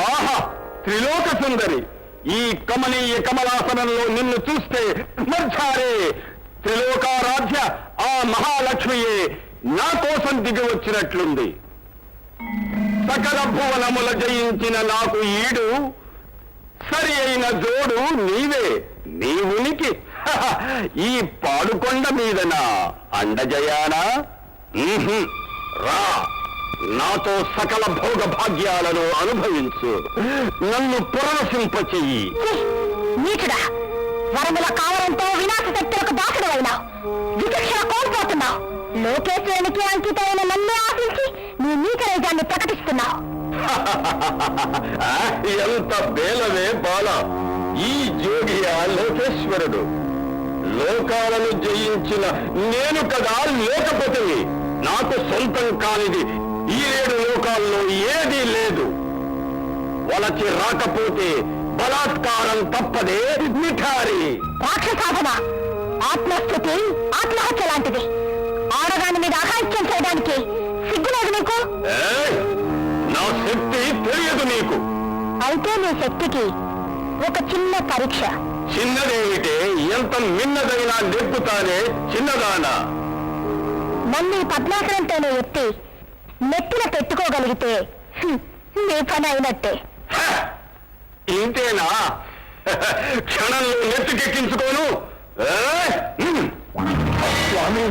ఆహా, త్రిలోక సుందరి, ఈ కమనీయ కమలాసనంలో నిన్ను చూస్తే మర్చారే త్రిలోకారాధ్య ఆ మహాలక్ష్మియే నా కోసం దిగి వచ్చినట్లుంది. సకల భువనముల జయించిన నాకు ఈడు సరి అయిన జోడు నీవే. నీ ఉనికి ఈ పాడుకొండ మీదనా అండజయానా? రా, నాతో సకల భోగ భాగ్యాలను అనుభవించు, నన్ను పురవశింపచెయ్యి. నీచుడా, వరముల కావడంతో వినాశ శక్తులకు బాసడు అయినావు, విచక్షణ కోల్పోతున్నావు. లోకేశ్వరునికి అంకితమైన నన్ను ఆశించి నీ నీచ నిజాన్ని ప్రకటిస్తున్నావు. ఎంత బేలవే బాల! ఈ జోగియా లోకేశ్వరుడు. లోకాలను జయించిన నేను కదా లోకపతిని. నాకు సొంతం కానిది ఈ 7 లోకాల్లో ఏదీ లేదు. వలచి రాకపోతే బలాత్కారం తప్పదే మిఠారి. రాక్షసాధన, ఆత్మస్థుతి ఆత్మహత్య లాంటిది. ఆడదాని మీద అహాస్యం చేయడానికి సిగ్గులేదు నీకు? నా శక్తి తెలియదు నీకు. అయితే నీ శక్తికి ఒక చిన్న పరీక్ష. చిన్నదేమిటే? ఎంత మిన్నదైనా నెప్పుతానే చిన్నదానా? మళ్ళీ పద్మాసనంతోనే ఎత్తి నెత్తిన పెట్టుకోగలిగితే నీ పని అయినట్టే. ఇంతేనా? క్షణంలో నెత్తికెక్కించుకోను. స్వామి,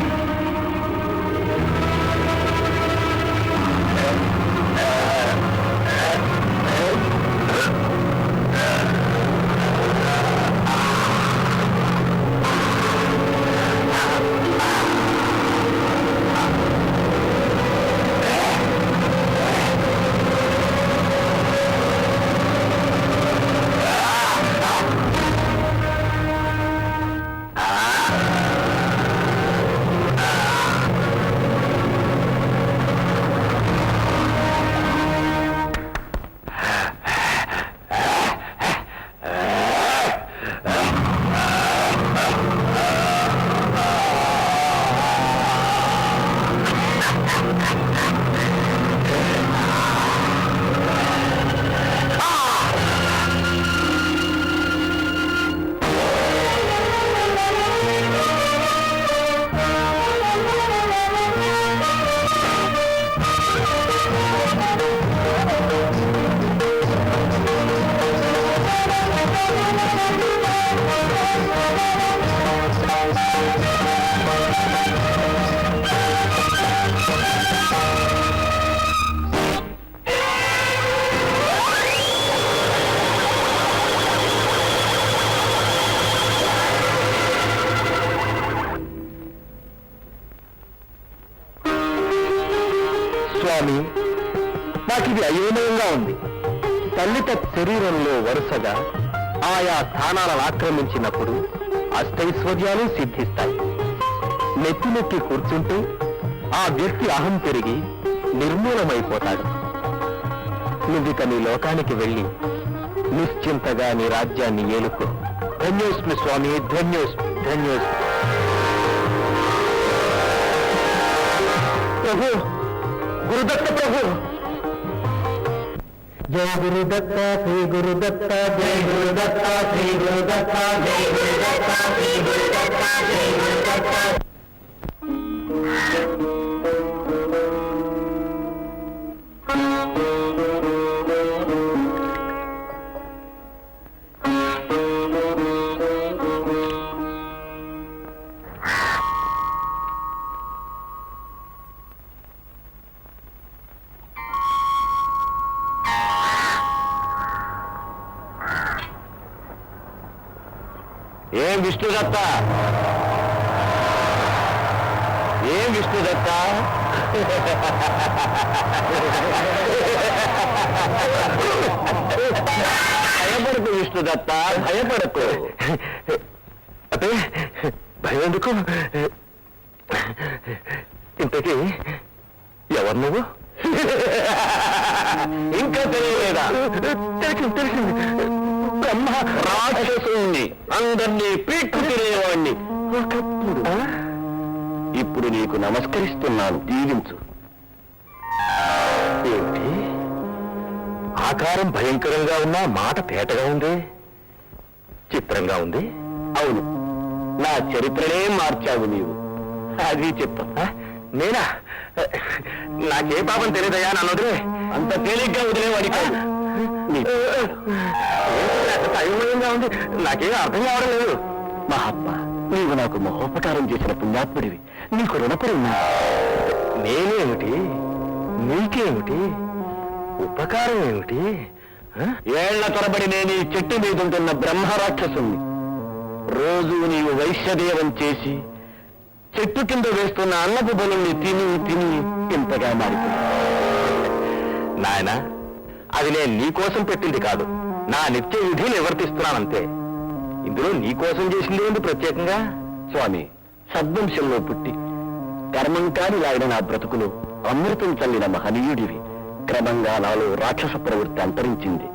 స్వామి, నాకిది అయోమయంగా ఉంది. తల్లిత శరీరంలో వరుసగా ఆయా స్థానాలను ఆక్రమించినప్పుడు అష్టైశ్వర్యాలు సిద్ధిస్తాయి. నెత్తి కూర్చుంటే ఆ వ్యక్తి అహం పెరిగి నిర్మూలమైపోతాడు. నువ్విక నీ లోకానికి వెళ్ళి నిశ్చింతగా నీ రాజ్యాన్ని ఏలుకో. ధన్యోస్మి స్వామి, ధన్యోస్మి, ధన్యోస్మి. ప్రభు, గురుదత్త ప్రభు. జయ గురుదత్త, శ్రీ గురుదత్త, జయ గురుదత్త, శ్రీ గురుదత్త, జయ గురుదత్త, శ్రీ గురుదత్త, జయ గురుదత్త. ఏం విష్ణుదత్త, ఏం విష్ణుదత్త? భయపడకు విష్ణుదత్త, భయపడకు. అదే భయం ఎందుకు? ఇంతకీ ఎవరు నువ్వు? ఇంకా తెలియలేదా? తెలిసింది. బ్రహ్మ రాక్షసుని, అందరినీ పీక్కు తినేవాణ్ణి ఒకప్పుడు. ఇప్పుడు నీకు నమస్కరిస్తున్నాను, దీవించు. ఆకారం భయంకరంగా ఉన్నా మాట తేటగా ఉంది, చిత్రంగా ఉంది. అవును, నా చరిత్రనే మార్చావు నీవు. అది చెప్పా. నేనా? నాకే పాపం తెలియదయా, నన్ను వదిలే. అంత తేలిగ్గా వదిలేవాడి కాదు. అయోమయంగా ఉంది, నాకేం అర్థం కావడం లేదు. మహాత్మా, నీవు నాకు మహోపకారం చేసిన పుణ్యాత్ముడివి, నీకు రుణపడి ఉన్నా. నేనేమిటి, నీకేమిటి, ఉపకారం ఏమిటి? ఏళ్ల తరబడి నేను ఈ చెట్టు మీదుంటున్న బ్రహ్మరాక్షసుని. రోజు నీవు వైశ్యదేవం చేసి చెట్టు కింద వేస్తున్న అన్నపు బలుల్ని తిని తిని ఇంతగా మారిపోయింది. నాయన, అది నేను నీకోసం పెట్టింది కాదు, నా నిత్య విధి నివర్తిస్తున్నానంతే. ఇందులో నీకోసం చేసింది ఏంటి ప్రత్యేకంగా? స్వామి, సద్వంశంలో పుట్టి కర్మం కాని లాగిన నా బ్రతుకులు అమృతం చల్లిన మహనీయుడివి. క్రమంగా నాలో రాక్షస ప్రవృత్తి అంతరించింది,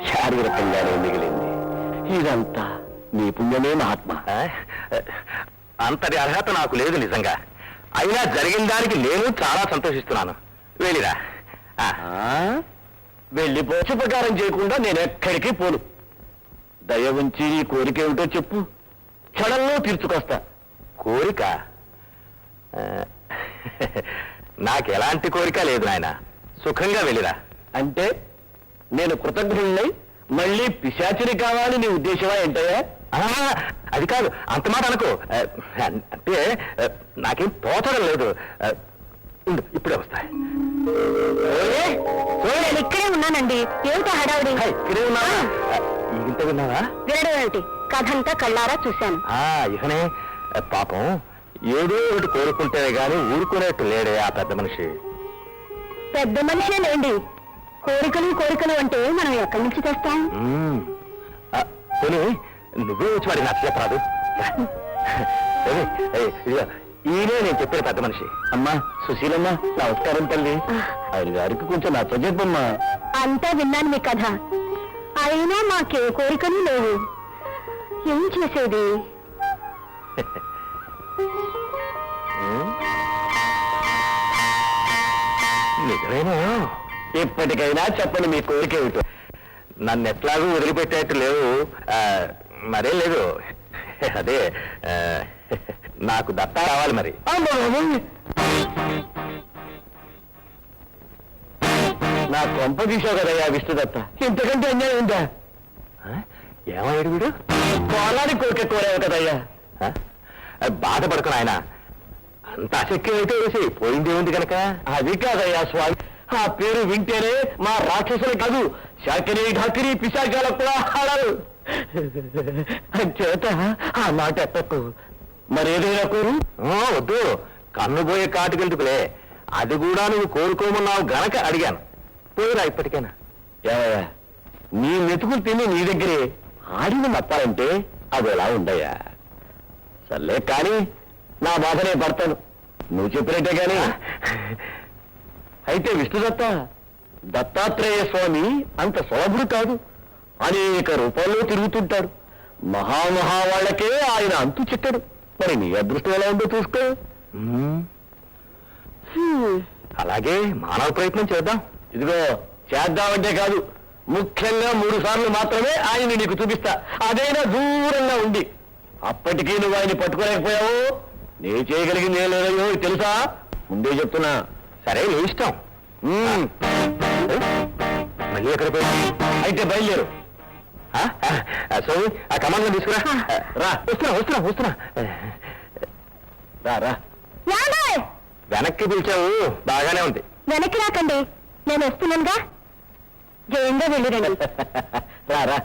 శారీరకంగానే మిగిలింది. ఇదంతా నీ పుణ్యమే మహాత్మా. అంతటి అర్హత నాకు లేదు నిజంగా. అయినా జరిగిన దానికి నేను చాలా సంతోషిస్తున్నాను. వెళ్ళిరా. వెళ్ళి పోషపకారం చేయకుండా నేను ఎక్కడికి పోను. దయ ఉంచి నీ కోరిక ఏమిటో చెప్పు, క్షణంలో తీర్చుకొస్తా. కోరిక? నాకెలాంటి కోరిక లేదు నాయన, సుఖంగా వెళ్ళిరా. అంటే నేను కృతజ్ఞుడినై మళ్ళీ పిశాచిని కావాలి నీ ఉద్దేశమా ఏంటయ్యా? అది కాదు, అంత మాట అనుకో. అంటే నాకేం తోచడం లేదు. ఇప్పుడే వస్తా. నేను ఇక్కడే ఉన్నానండి. ఏమిటో హడావుడి? ఇక్కడే ఉన్నా. ఇంత విన్నావా? వినడం ఏమిటి? కథ అంతా కళ్ళారా చూశాను. ఇకనే పాపం ఏదో ఒకటి కోరుకుంటే గాని ఊరుకునేట్టు లేడే ఆ పెద్ద మనిషి. పెద్ద మనిషే లేండి. కోరికలు అంటే మనం ఎక్కడి నుంచి తెస్తాం? పోనీ నువ్వే వచ్చి వాడిని నచ్చలేపరాదు. ఈయనే నేను చెప్పిన పెద్ద మనిషి. అమ్మా సుశీలమ్మ, నమస్కారం తల్లి. ఆయన గారికి కొంచెం నచ్చజెప్పమ్మా. అంతా విన్నాను మీ కథ, అయినా మాకే కోరికలు లేవు. ఏం చేసేది? నిజమేనా? ఇప్పటికైనా చెప్పండి మీ కోరిక ఏమిటో. నన్ను ఎట్లాగూ వదిలిపెట్టేట్టు లేవు. మరేం లేదు, అదే నాకు దత్తా రావాలి మరి. నా కొంప తీసావు కదయ్యా విష్ణుదత్త, ఇంతకంటే అన్యాయం ఉందా? ఏమయ్యాడు వీడు? కోలాడి కోరిక కోరావు కదయ్యా. బాధపడకు నాయన, అంత అశక్యం అయితే వేసి పోయిందే ఉంది కనుక. అది కాదయ్యా స్వామి, ఆ పేరు వింటేనే మా రాక్షసులు కాదు, శాకిరి ఢాకిరి పిశాచాలకు కూడా ఆడారు. చేత ఆ మాట ఎత్తకు. మరేదైనా కోరు? వద్దు, కన్నుపోయే కాటుకెందుకులే. అది కూడా నువ్వు కోరుకోమన్నావు గనక అడిగాను. పోయిరా ఇప్పటికైనా. ఏమయ్యా, నీ మెతుకులు తిని నీ దగ్గరే ఆడిన మప్పాలంటే అది ఎలా ఉండయ్యా? సర్లే కానీ నా బాధనే పడతాను, నువ్వు చెప్పినట్టే కానీ. అయితే విష్ణుదత్త, దత్తాత్రేయ స్వామి అంత సులభుడు కాదు, అనేక రూపాల్లో తిరుగుతుంటాడు. మహామహావాళ్లకే ఆయన అంతు చిక్కడు. మరి నీ అదృష్టం ఎలా ఉందో చూసుకో. అలాగే మానవ ప్రయత్నం చేద్దాం. ఇదిగో, చేద్దామంటే కాదు, ముఖ్యంగా 3 సార్లు మాత్రమే ఆయన్ని నీకు చూపిస్తా, అదైనా దూరంగా ఉంది. అప్పటికీ నువ్వు ఆయన్ని పట్టుకోలేకపోయావు. నే చేయగలిగింది ఏం లేదయ్యో తెలుసా, ముందే చెప్తున్నా. సరే, నీ ఇష్టం. మళ్ళీ ఎక్కడ పోయి? అయితే బయలుదేరు. సో ఆ కమాండ్లో తీసుకురా. రా, వస్తున్నా. రా. వెనక్కి పిలిచావు, బాగానే ఉంది. వెనక్కి రాకండి, నేను వస్తున్నానుగా. జయంగా వెళ్ళిరండి. రా.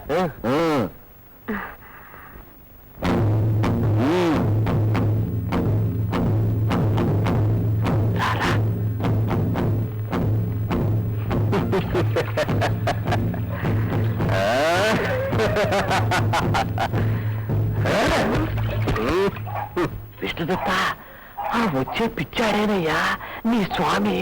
విష్ణుదత్త, ఆ వచ్చే పిచ్చాడేనయ్యా నీ స్వామి.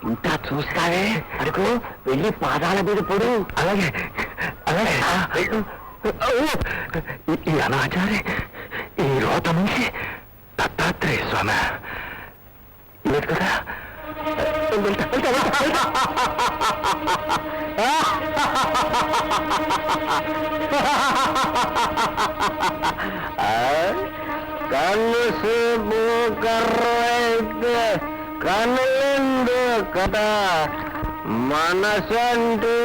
ఇంకా చూస్తా రావే అడుగు వెళ్ళి పాదాల మీద పడు. అలాగే అలాగే ఈ అనాచారి ఈ రోత నుంచి దత్తాత్రేయ స్వామి లేదు కదా. కన్ను సేపు కర్రైతే కనులందు కదా, మనసంటూ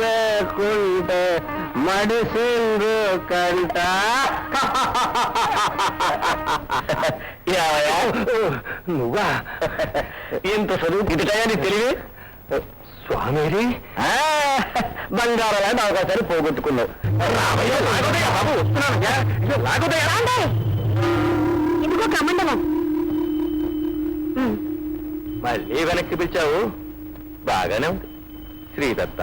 లేకుంటే మడిసిందు కంట. నువ్వా ఇంత చదువు గిటకాయా నీ తెలివి? స్వామిది బంగారం లాంటి అవకాశాలు పోగొట్టుకున్నావు. బాబు వస్తున్నాను. ఇదిగో కమండలం. మళ్ళీ వెనక్కి పిలిచావు, బాగానే ఉంది శ్రీదత్త.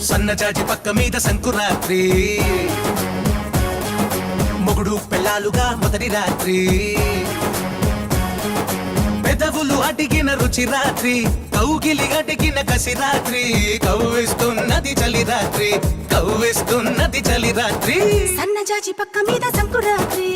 సన్నజాజి పక్క మీద సంకురాత్రి, మొగుడు పెళ్ళాలుగా మొదటి రాత్రి, పెదవులు అడిగిన రుచి రాత్రి, కౌగిలి అడిగిన కసి రాత్రి, కవ్విస్తున్నది చలి రాత్రి, కవ్విస్తున్నది చలి రాత్రి. సన్నజాజి పక్క మీద సంకురాత్రి,